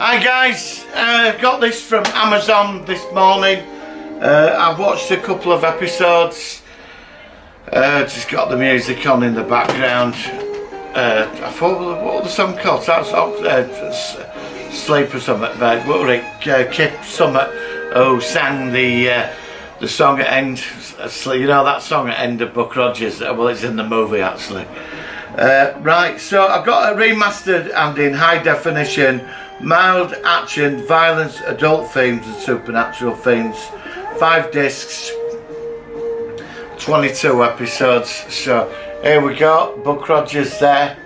Hi guys, got this from Amazon this morning. I've watched a couple of episodes. Just got the music on in the background. I thought, what was the song called? That's Sleep or something. What was it? Kip Summit, who sang the song at end. You know that song at end of Buck Rogers? Well, it's in the movie actually. Right, so I've got a remastered and in high definition, mild action, violence, adult themes and supernatural themes. 5 discs, 22 episodes. So here we go, Buck Rogers there.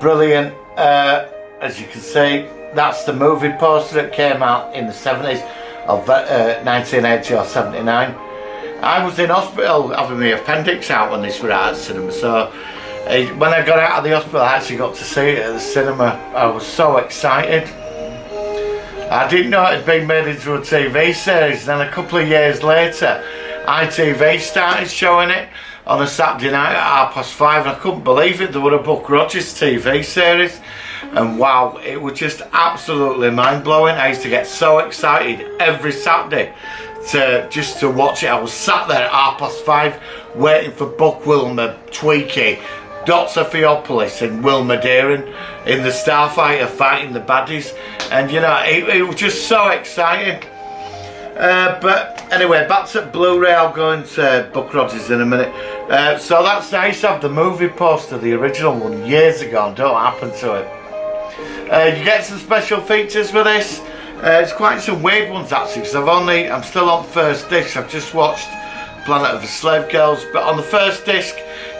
Brilliant. As you can see, that's the movie poster that came out in the 70s of 1980 or 79. I was in hospital having my appendix out when this was out at the cinema, so when I got out of the hospital I actually got to see it at the cinema. I was so excited. I didn't know it had been made into a TV series. Then a couple of years later ITV started showing it on a Saturday night at 5:30 and I couldn't believe it. There was a Buck Rogers TV series and wow, it was just absolutely mind-blowing. I used to get so excited every Saturday just to watch it. I was sat there at 5:30 waiting for Buck, Wilma, Tweaky, Dr. Theopolis and Wilma Deering in the Starfighter fighting the baddies, and you know it was just so exciting. But anyway, back to Blu-ray. I'll go into Buck Rogers in a minute. So that's I used to have the movie poster, the original one, years ago, and don't happen to it. You get some special features with this. It's quite some weird ones actually, because I'm still on first disc. I've just watched Planet of the Slave Girls, but on the first disc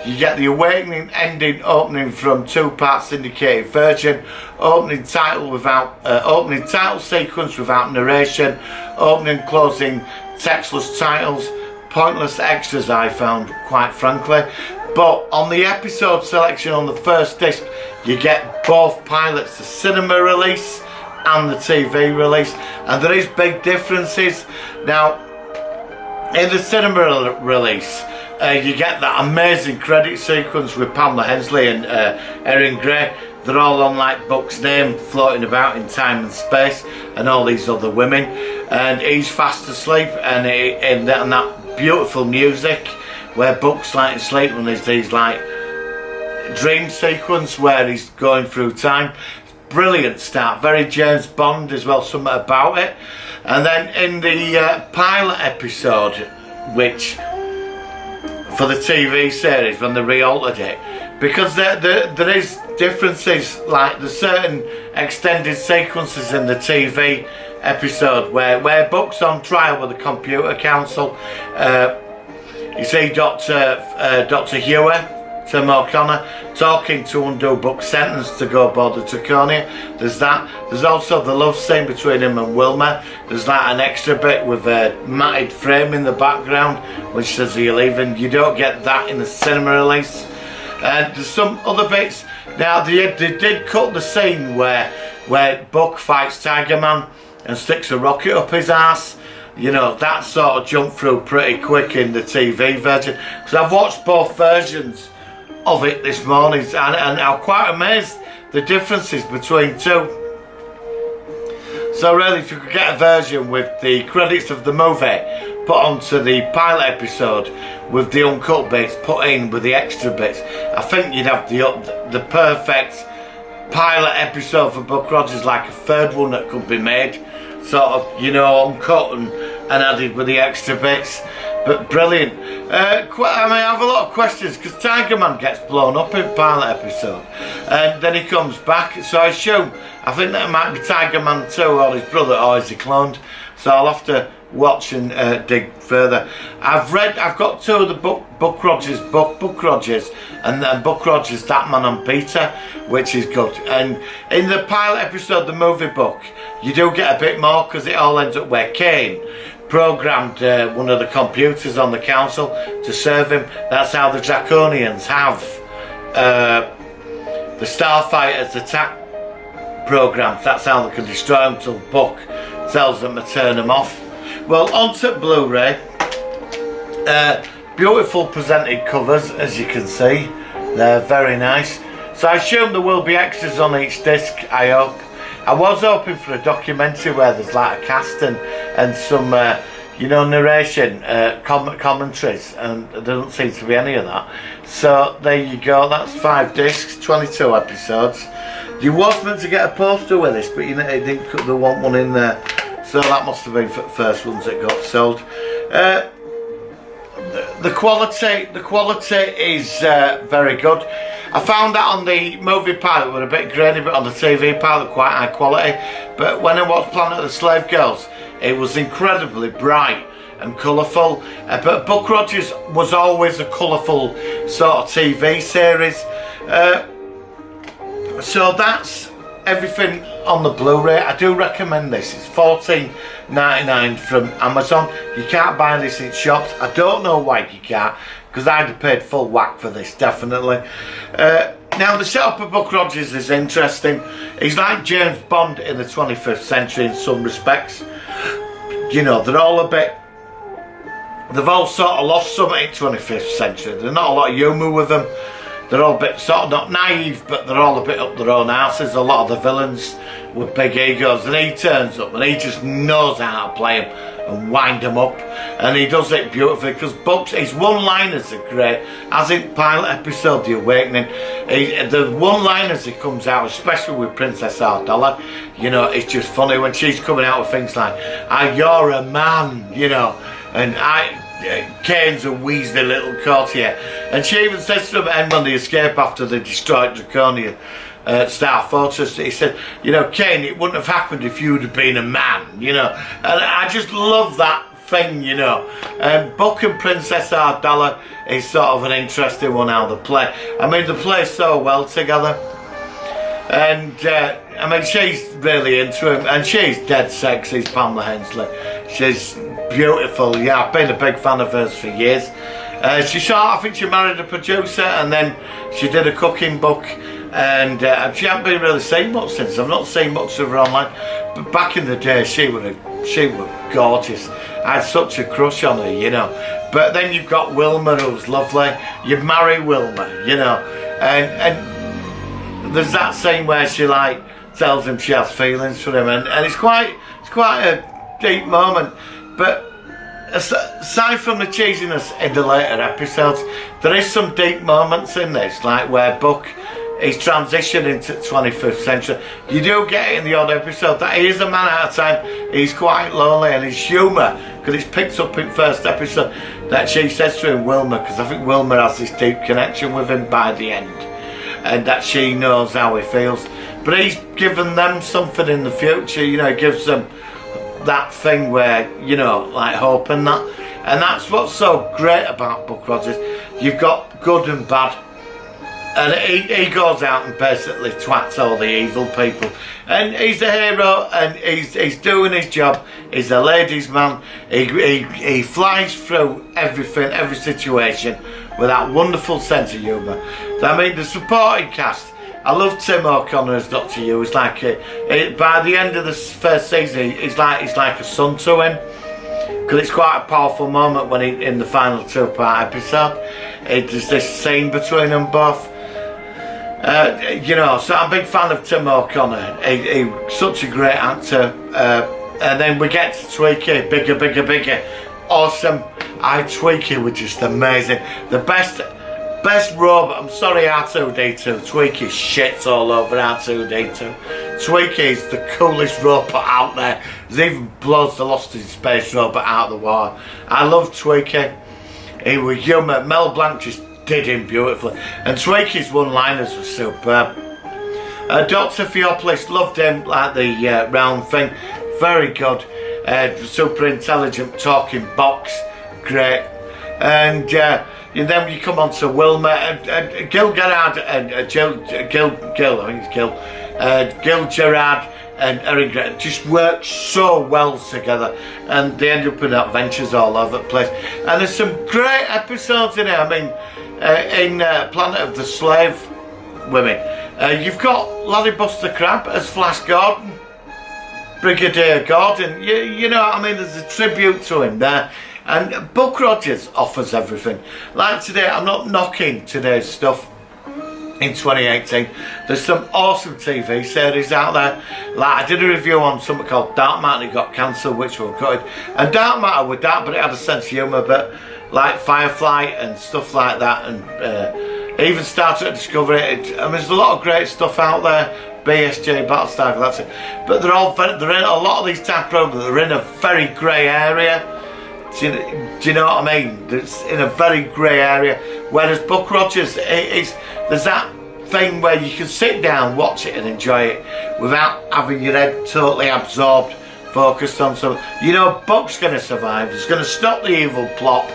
you get the Awakening ending opening from 2-part syndicated version, opening title sequence without narration, opening closing textless titles, pointless extras I found, quite frankly. But on the episode selection on the first disc you get both pilots, the cinema release and the TV release, and there is big differences. Now in the cinema release you get that amazing credit sequence with Pamela Hensley and Erin Gray. They're all on like Buck's name floating about in time and space, and all these other women, and he's fast asleep, and that beautiful music where Buck's like asleep and there's these like dream sequence where he's going through time. Brilliant start, very James Bond as well, something about it. And then in the pilot episode, which for the TV series when they re-altered it, because there is differences, like there's certain extended sequences in the TV episode where Buck's on trial with the Computer Council. You see Dr. Hewer, Tim O'Connor, talking to undo Buck's sentence to go aboard the Draconia. There's that. There's also the love scene between him and Wilma. There's like an extra bit with a matted frame in the background which says you're leaving. You don't get that in the cinema release. There's some other bits. Now they did cut the scene where Buck fights Tiger Man and sticks a rocket up his ass. You know, that sort of jumped through pretty quick in the TV version, because I've watched both versions of it this morning, and I'm quite amazed the differences between two. So really, if you could get a version with the credits of the movie put onto the pilot episode with the uncut bits put in with the extra bits, I think you'd have the perfect pilot episode for Buck Rogers, like a third one that could be made, sort of, you know, uncut and added with the extra bits. But brilliant. I have a lot of questions, because Tiger Man gets blown up in pilot episode and then he comes back, so I think that might be Tiger Man 2 or his brother, or is he cloned? So I'll have to watch and dig further. I've got 2 of the Buck Rogers and Buck Rogers That Man on Beta, which is good. And in the pilot episode, the movie book, you do get a bit more, because it all ends up where Kane programmed one of the computers on the council to serve him. That's how the Draconians have the Starfighters attack programs. That's how they can destroy them, till Buck tells them to turn them off. Well, onto Blu-ray. Beautiful presented covers, as you can see. They're very nice. So I assume there will be extras on each disc, I hope. I was hoping for a documentary where there's like a cast and some narration, commentaries, and there doesn't seem to be any of that. So there you go, that's 5 discs, 22 episodes. You was meant to get a poster with this, but they want one in there. So that must have been for the first ones that got sold. The quality is very good. I found that on the movie pilot were a bit grainy, but on the TV pilot quite high quality. But when I watched Planet of the Slave Girls, it was incredibly bright and colourful. But Buck Rogers was always a colourful sort of TV series. So that's everything on the Blu-ray. I do recommend this. It's $14.99 from Amazon. You can't buy this in shops. I don't know why you can't, because I'd have paid full whack for this, definitely. Now the setup of Buck Rogers is interesting. He's like James Bond in the 25th century in some respects. They're all a bit, they've all sort of lost something in 25th century. There's not a lot of humour with them. They're all a bit sort of not naive, but they're all a bit up their own asses. A lot of the villains with big egos, and he turns up and he just knows how to play them and wind them up, and he does it beautifully because his one-liners are great. As in pilot episode The Awakening, the one-liners that comes out, especially with Princess Ardella, it's just funny when she's coming out with things like, "You're a man," and Kane's a Weasley little courtier, and she even says to him when they escape after they destroyed Draconia Star Fortress, he said, Kane, it wouldn't have happened if you'd have been a man, and I just love that thing, Buck and Princess Ardella is sort of an interesting one how they play. I mean, they play so well together, and she's really into him, and she's dead sexy, Pamela Hensley. She's beautiful. Yeah, I've been a big fan of hers for years. I think she married a producer, and then she did a cooking book, and she hasn't been really seen much since. I've not seen much of her online, but back in the day she was gorgeous. I had such a crush on her, But then you've got Wilma, who's lovely. You marry Wilma, and there's that scene where she tells him she has feelings for him, and it's quite a deep moment. But aside from the cheesiness in the later episodes, there is some deep moments in this, like where Buck is transitioning to the 25th century. You do get it in the odd episode that he is a man at a time. He's quite lonely, and his humour, because it's picked up in first episode, that she says to him, Wilma, because I think Wilma has this deep connection with him by the end, and that she knows how he feels. But he's given them something in the future, he gives them that thing where, like hope and that. And that's what's so great about Buck Rogers. You've got good and bad. And he goes out and basically twats all the evil people. And he's a hero, and he's doing his job. He's a ladies' man. He flies through everything, every situation with that wonderful sense of humour. I mean, the supporting cast, I love Tim O'Connor as Dr. Who. It's like by the end of the first season, he's like a son to him, because it's quite a powerful moment when in the final 2-part episode, there's this scene between them both. So I'm a big fan of Tim O'Connor. He's such a great actor. And then we get to Twiki, bigger, awesome. Twiki was just amazing. The best robot. I'm sorry, R2-D2. Twiki shits all over R2-D2. Twiki is the coolest robot out there. He even blows the Lost in Space robot out of the water. I love Twiki. He was humour. Mel Blanc just did him beautifully. And Twiki's one-liners were superb. Dr. Theopolis, loved him, like the round thing. Very good. Super intelligent talking box. Great. And then you come on to Wilma and Gil Gerard and Gil, I think it's Gil Gerard and Eric Grant just work so well together, and they end up in adventures all over the place. And there's some great episodes in it. I mean, in Planet of the Slave Women, you've got Larry Buster Crabbe as Flash Gordon, Brigadier Gordon. There's a tribute to him there. And Buck Rogers offers everything. Like today, I'm not knocking today's stuff. in 2018. There's some awesome TV series out there. Like I did a review on something called Dark Matter, it got cancelled, which we cut. And Dark Matter was dark, but it had a sense of humour, but like Firefly and stuff like that, and even Star Trek Discovery. I mean, there's a lot of great stuff out there. BSG, Battlestar, that's it. But they're in a lot of these type programs. They're in a very grey area. Do you know what I mean? It's in a very grey area. Whereas Buck Rogers, there's that thing where you can sit down, watch it and enjoy it without having your head totally absorbed, focused on something. You know, Buck's going to survive. He's going to stop the evil plot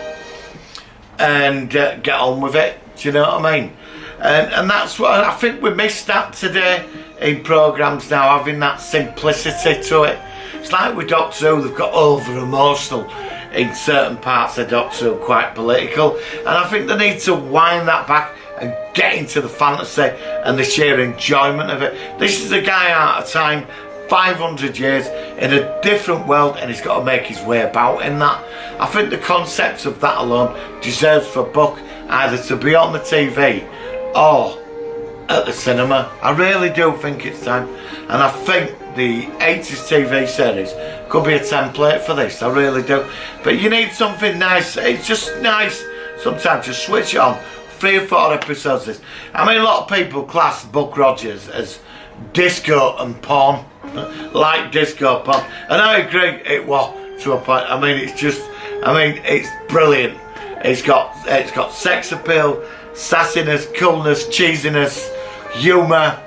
and get on with it. Do you know what I mean? And that's what I think we missed that today in programmes now, having that simplicity to it. It's like with Doctor Who, they've got over emotional in certain parts of Doctor Who, quite political, and I think they need to wind that back and get into the fantasy and the sheer enjoyment of it. This is a guy out of time, 500 years in a different world, and he's got to make his way about in that. I think the concept of that alone deserves for Buck either to be on the TV or at the cinema. I really do think it's time, and I think the 80s TV series could be a template for this. I really do. But you need something nice. It's just nice sometimes to switch it on. 3 or 4 episodes. This. I mean, a lot of people class Buck Rogers as disco and porn, like disco porn, and I agree. It was to a point. I mean, it's brilliant. It's got sex appeal, sassiness, coolness, cheesiness, humour,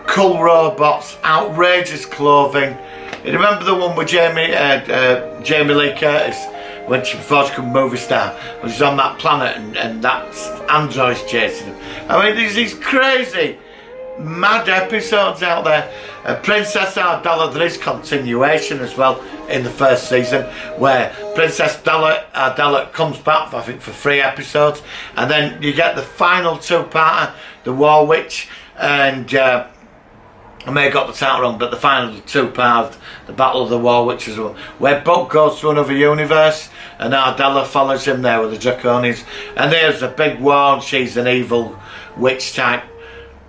cool robots, outrageous clothing. You remember the one with Jamie Lee Curtis when before she became a movie star, when she's on that planet and that android's chasing them. I mean, there's these crazy, mad episodes out there. Princess Ardella, there is continuation as well in the first season, where Princess Ardella comes back, I think, for 3 episodes, and then you get the final 2-parter, The War Witch, and I may have got the title wrong, but the final 2-part, The Battle of the War Witch, as well, where Buck goes to another universe and Ardella follows him there with the Draconians, and there's a big war and she's an evil witch type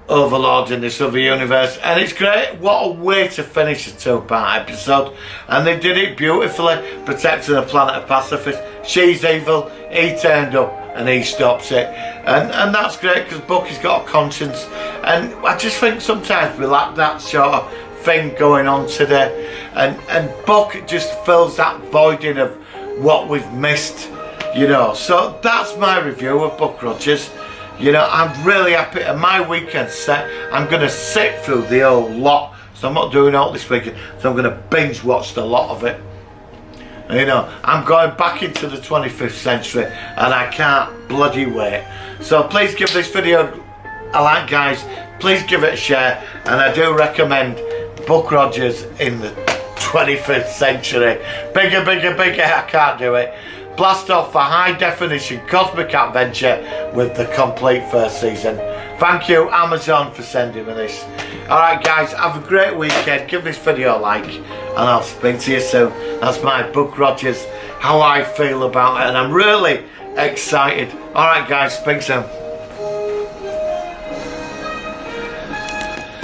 overlord in this other universe, and it's great. What a way to finish a 2-part episode, and they did it beautifully, protecting the planet of pacifist. She's evil, he turned up and he stops it, and that's great because Bucky's got a conscience, and I just think sometimes we lack that sort of thing going on today, and Buck just fills that voiding of what we've missed, you know. So that's my review of Buck Rogers. You know, I'm really happy, and my weekend set, I'm going to sit through the whole lot, so I'm not doing all this weekend, so I'm going to binge watch a lot of it. You know, I'm going back into the 25th century, and I can't bloody wait. So please give this video a like, guys. Please give it a share, and I do recommend Buck Rogers in the 25th century. Bigger, bigger, bigger, I can't do it. Blast off for high definition cosmic adventure with the complete first season. Thank you, Amazon, for sending me this. Alright guys, have a great weekend. Give this video a like, and I'll speak to you soon. That's my Buck Rogers, how I feel about it, and I'm really excited. Alright guys, speak soon.